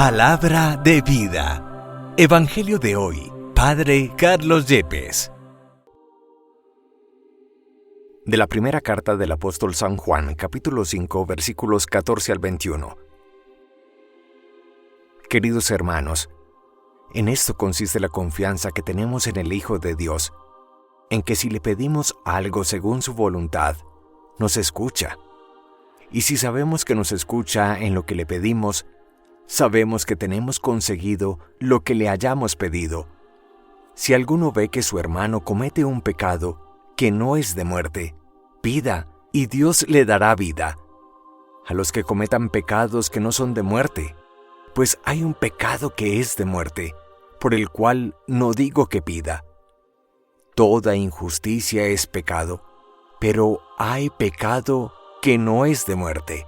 Palabra de vida. Evangelio de hoy. Padre Carlos Yepes. De la primera carta del apóstol San Juan, capítulo 5, versículos 14 al 21. Queridos hermanos, en esto consiste la confianza que tenemos en el Hijo de Dios, en que si le pedimos algo según su voluntad, nos escucha. Y si sabemos que nos escucha en lo que le pedimos, sabemos que tenemos conseguido lo que le hayamos pedido. Si alguno ve que su hermano comete un pecado que no es de muerte, pida, y Dios le dará vida. A los que cometan pecados que no son de muerte, pues hay un pecado que es de muerte, por el cual no digo que pida. Toda injusticia es pecado, pero hay pecado que no es de muerte.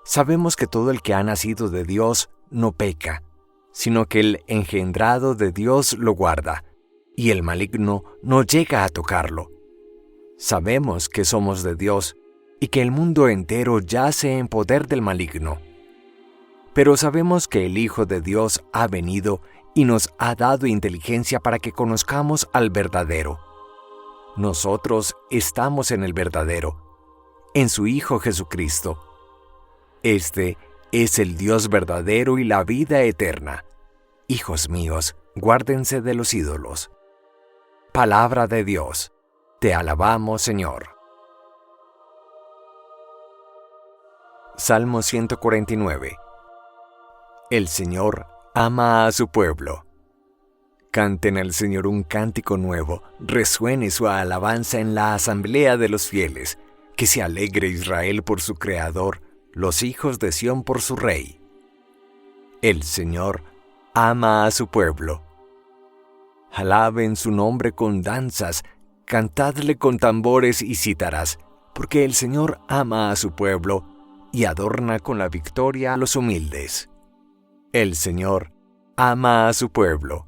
Sabemos que todo el que ha nacido de Dios no peca, sino que el engendrado de Dios lo guarda, y el maligno no llega a tocarlo. Sabemos que somos de Dios, y que el mundo entero yace en poder del maligno. Pero sabemos que el Hijo de Dios ha venido y nos ha dado inteligencia para que conozcamos al verdadero. Nosotros estamos en el verdadero, en su Hijo Jesucristo. Este es el Dios verdadero y la vida eterna. Hijos míos, guárdense de los ídolos. Palabra de Dios. Te alabamos, Señor. Salmo 149. El Señor ama a su pueblo. Canten al Señor un cántico nuevo, resuene su alabanza en la asamblea de los fieles, que se alegre Israel por su Creador, los hijos de Sión por su Rey. El Señor ama a su pueblo. Alaben su nombre con danzas, cantadle con tambores y cítaras, porque el Señor ama a su pueblo y adorna con la victoria a los humildes. El Señor ama a su pueblo.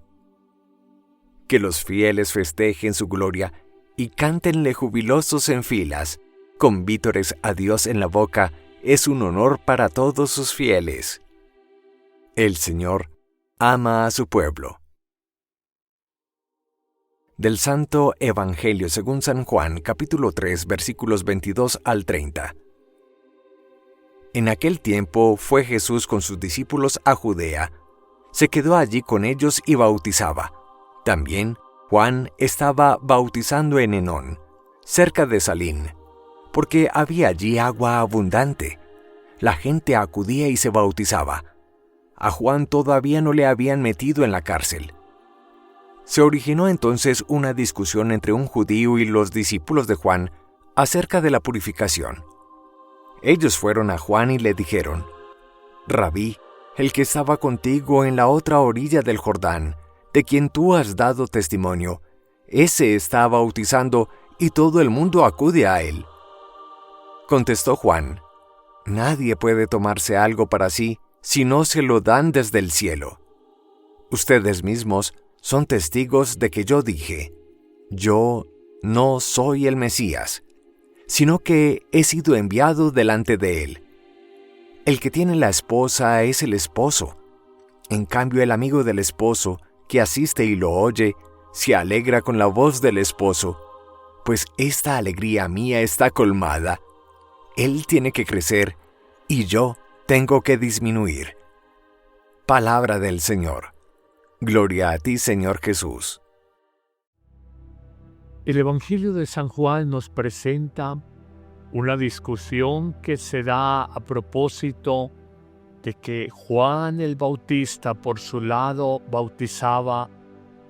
Que los fieles festejen su gloria y cántenle jubilosos en filas, con vítores a Dios en la boca. Es un honor para todos sus fieles. El Señor ama a su pueblo. Del Santo Evangelio según San Juan, capítulo 3, versículos 22 al 30. En aquel tiempo fue Jesús con sus discípulos a Judea. Se quedó allí con ellos y bautizaba. También Juan estaba bautizando en Enón, cerca de Salín, porque había allí agua abundante. La gente acudía y se bautizaba. A Juan todavía no le habían metido en la cárcel. Se originó entonces una discusión entre un judío y los discípulos de Juan acerca de la purificación. Ellos fueron a Juan y le dijeron: Rabí, el que estaba contigo en la otra orilla del Jordán, de quien tú has dado testimonio, ese está bautizando y todo el mundo acude a él. Contestó Juan: Nadie puede tomarse algo para sí si no se lo dan desde el cielo. Ustedes mismos son testigos de que yo dije: Yo no soy el Mesías, sino que he sido enviado delante de él. El que tiene la esposa es el esposo. En cambio, el amigo del esposo, que asiste y lo oye, se alegra con la voz del esposo, pues esta alegría mía está colmada. Él tiene que crecer, y yo tengo que disminuir. Palabra del Señor. Gloria a ti, Señor Jesús. El Evangelio de San Juan nos presenta una discusión que se da a propósito de que Juan el Bautista por su lado bautizaba,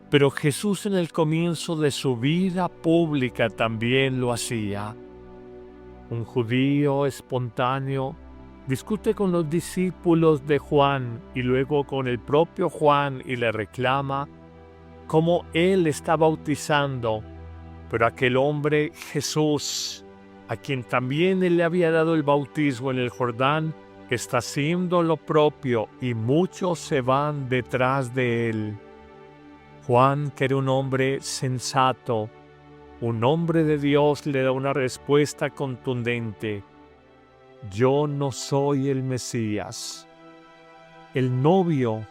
pero Jesús en el comienzo de su vida pública también lo hacía. Un judío espontáneo discute con los discípulos de Juan y luego con el propio Juan y le reclama cómo él está bautizando, pero aquel hombre Jesús, a quien también él le había dado el bautismo en el Jordán, está haciendo lo propio y muchos se van detrás de él. Juan, que era un hombre sensato, un hombre de Dios, le da una respuesta contundente: Yo no soy el Mesías. el novio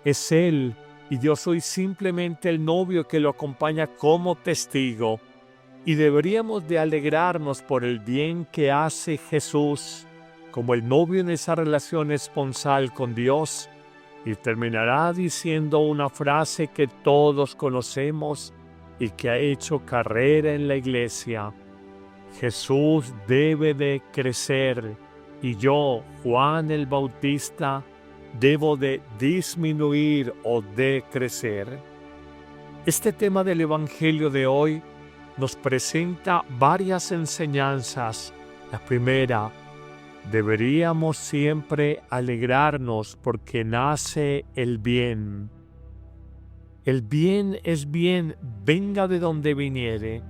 es Él y yo soy simplemente el novio que lo acompaña como testigo. Y deberíamos de alegrarnos por el bien que hace Jesús como el novio en esa relación esponsal con Dios. Y terminará diciendo una frase que todos conocemos y que ha hecho carrera en la iglesia. Jesús debe de crecer y yo, Juan el Bautista, debo de disminuir o de crecer. Este tema del Evangelio de hoy nos presenta varias enseñanzas. La primera, deberíamos siempre alegrarnos porque nace el bien. El bien es bien, venga de donde viniere.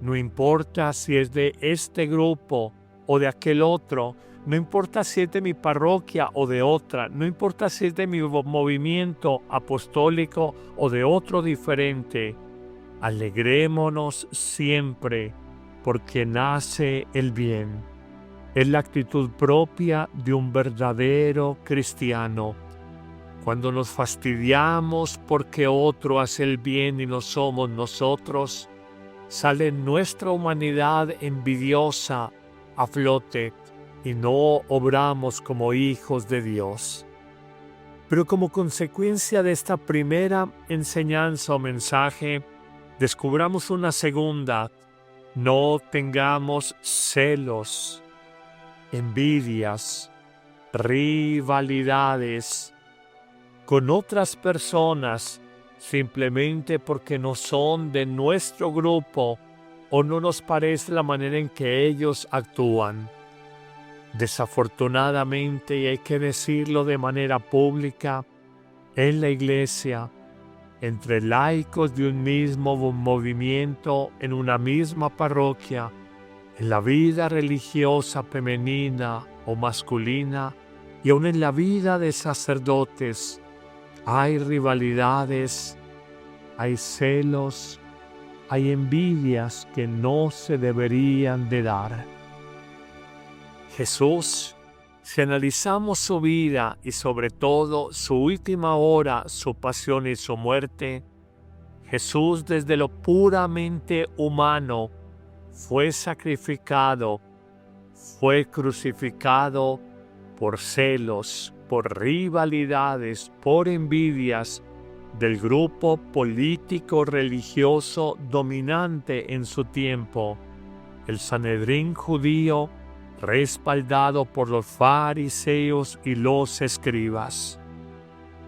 No importa si es de este grupo o de aquel otro, no importa si es de mi parroquia o de otra, no importa si es de mi movimiento apostólico o de otro diferente. Alegrémonos siempre porque nace el bien. Es la actitud propia de un verdadero cristiano. Cuando nos fastidiamos porque otro hace el bien y no somos nosotros, sale nuestra humanidad envidiosa a flote y no obramos como hijos de Dios. Pero como consecuencia de esta primera enseñanza o mensaje, descubramos una segunda: no tengamos celos, envidias, rivalidades con otras personas simplemente porque no son de nuestro grupo o no nos parece la manera en que ellos actúan. Desafortunadamente, y hay que decirlo de manera pública, en la iglesia, entre laicos de un mismo movimiento, en una misma parroquia, en la vida religiosa femenina o masculina y aún en la vida de sacerdotes, hay rivalidades, hay celos, hay envidias que no se deberían de dar. Jesús, si analizamos su vida y sobre todo su última hora, su pasión y su muerte, Jesús desde lo puramente humano fue sacrificado, fue crucificado por celos, por rivalidades, por envidias del grupo político religioso dominante en su tiempo, el Sanedrín judío, respaldado por los fariseos y los escribas.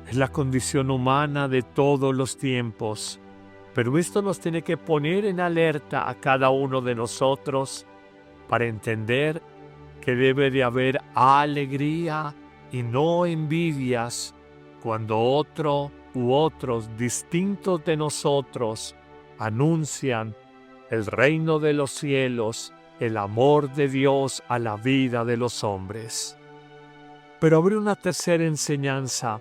Es la condición humana de todos los tiempos, pero esto nos tiene que poner en alerta a cada uno de nosotros para entender que debe de haber alegría y no envidias cuando otro u otros distintos de nosotros anuncian el reino de los cielos, el amor de Dios a la vida de los hombres. Pero habrá una tercera enseñanza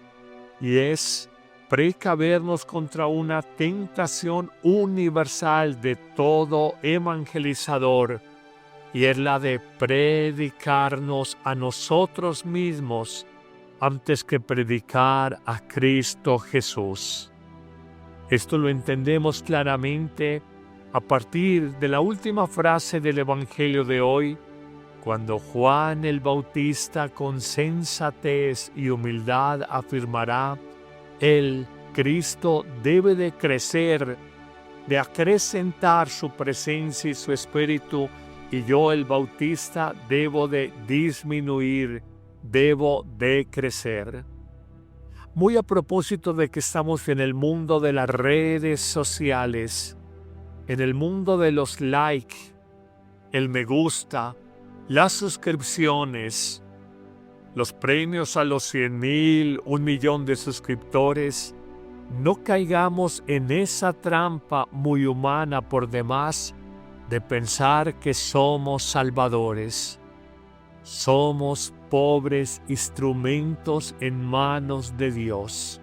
y es precavernos contra una tentación universal de todo evangelizador, y es la de predicarnos a nosotros mismos antes que predicar a Cristo Jesús. Esto lo entendemos claramente a partir de la última frase del Evangelio de hoy, cuando Juan el Bautista con sensatez y humildad afirmará: el Cristo debe de crecer, de acrecentar su presencia y su espíritu, y yo, el Bautista, debo de disminuir, debo de crecer. Muy a propósito de que estamos en el mundo de las redes sociales, en el mundo de los likes, el me gusta, las suscripciones, los premios a los 100,000, 1,000,000 de suscriptores, no caigamos en esa trampa muy humana por demás de pensar que somos salvadores. Somos pobres instrumentos en manos de Dios.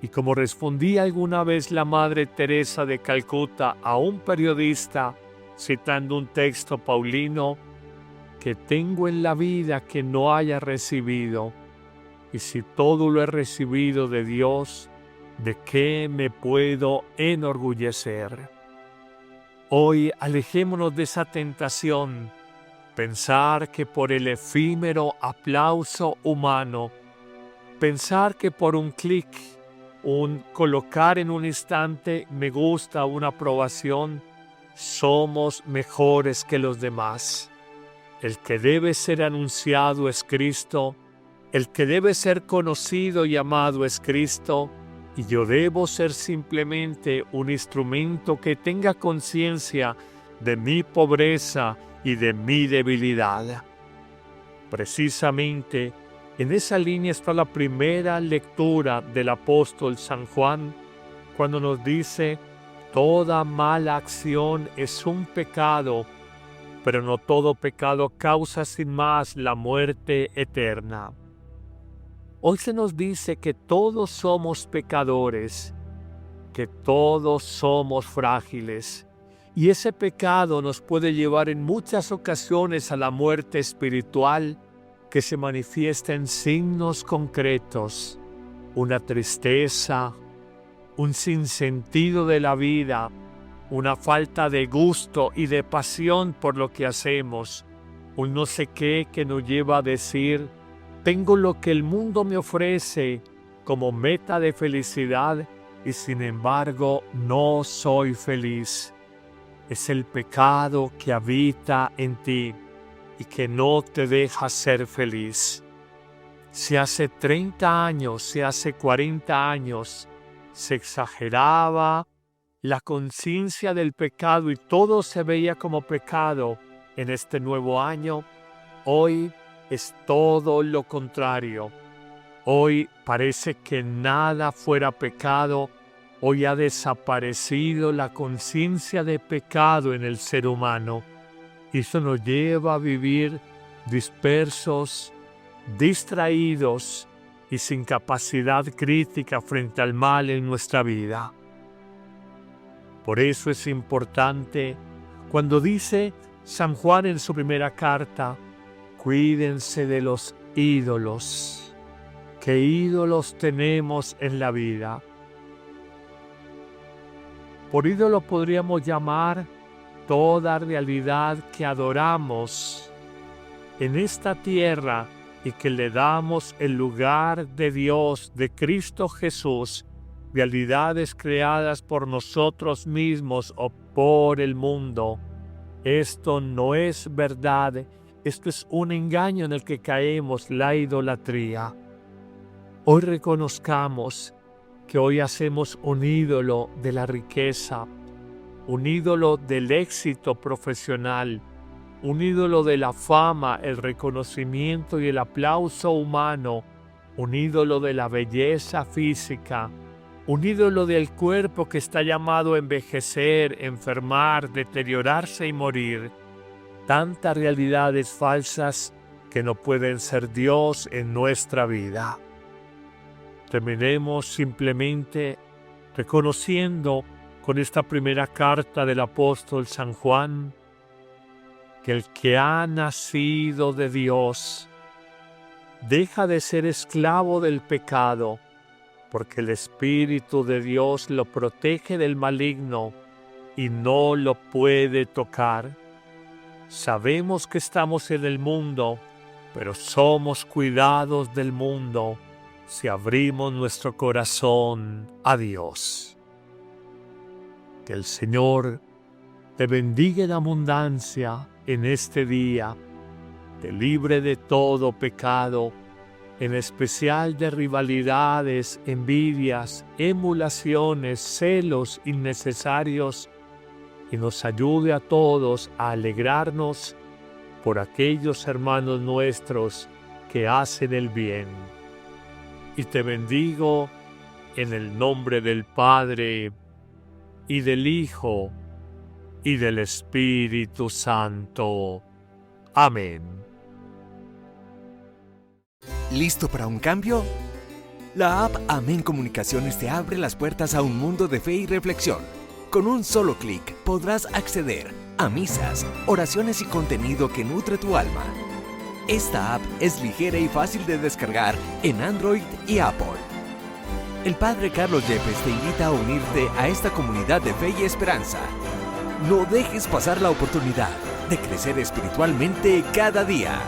Y como respondía alguna vez la Madre Teresa de Calcuta a un periodista citando un texto paulino: que tengo en la vida que no haya recibido, Y si todo lo he recibido de Dios, ¿de qué me puedo enorgullecer? Hoy alejémonos de esa tentación, pensar que por el efímero aplauso humano, pensar que por un clic, un colocar en un instante me gusta, una aprobación, somos mejores que los demás. El que debe ser anunciado es Cristo, el que debe ser conocido y amado es Cristo, y yo debo ser simplemente un instrumento que tenga conciencia de mi pobreza y de mi debilidad. Precisamente en esa línea está la primera lectura del apóstol San Juan, cuando nos dice: toda mala acción es un pecado, pero no todo pecado causa sin más la muerte eterna. Hoy se nos dice que todos somos pecadores, que todos somos frágiles, y ese pecado nos puede llevar en muchas ocasiones a la muerte espiritual, que se manifiesta en signos concretos: una tristeza, un sinsentido de la vida, una falta de gusto y de pasión por lo que hacemos, un no sé qué que nos lleva a decir: tengo lo que el mundo me ofrece como meta de felicidad y sin embargo no soy feliz. Es el pecado que habita en ti y que no te deja ser feliz. Si hace 30 años, si hace 40 años, se exageraba la conciencia del pecado y todo se veía como pecado, en este nuevo año, hoy es todo lo contrario. Hoy parece que nada fuera pecado. Hoy ha desaparecido la conciencia de pecado en el ser humano. Y eso nos lleva a vivir dispersos, distraídos y sin capacidad crítica frente al mal en nuestra vida. Por eso es importante, cuando dice San Juan en su primera carta: cuídense de los ídolos. ¿Qué ídolos tenemos en la vida? Por ídolo podríamos llamar toda realidad que adoramos en esta tierra y que le damos el lugar de Dios, de Cristo Jesús, realidades creadas por nosotros mismos o por el mundo. Esto no es verdad. Esto es un engaño en el que caemos, la idolatría. Hoy reconozcamos que hoy hacemos un ídolo de la riqueza, un ídolo del éxito profesional, un ídolo de la fama, el reconocimiento y el aplauso humano, un ídolo de la belleza física, un ídolo del cuerpo que está llamado a envejecer, enfermar, deteriorarse y morir. Tantas realidades falsas que no pueden ser Dios en nuestra vida. Terminemos simplemente reconociendo con esta primera carta del apóstol San Juan que el que ha nacido de Dios deja de ser esclavo del pecado, porque el Espíritu de Dios lo protege del maligno y no lo puede tocar. Sabemos que estamos en el mundo, pero somos cuidados del mundo si abrimos nuestro corazón a Dios. Que el Señor te bendiga en abundancia en este día, te libre de todo pecado, en especial de rivalidades, envidias, emulaciones, celos innecesarios, y nos ayude a todos a alegrarnos por aquellos hermanos nuestros que hacen el bien. Y te bendigo en el nombre del Padre, y del Hijo, y del Espíritu Santo. Amén. ¿Listo para un cambio? La app Amén Comunicaciones te abre las puertas a un mundo de fe y reflexión. Con un solo clic podrás acceder a misas, oraciones y contenido que nutre tu alma. Esta app es ligera y fácil de descargar en Android y Apple. El Padre Carlos Yepes te invita a unirte a esta comunidad de fe y esperanza. No dejes pasar la oportunidad de crecer espiritualmente cada día.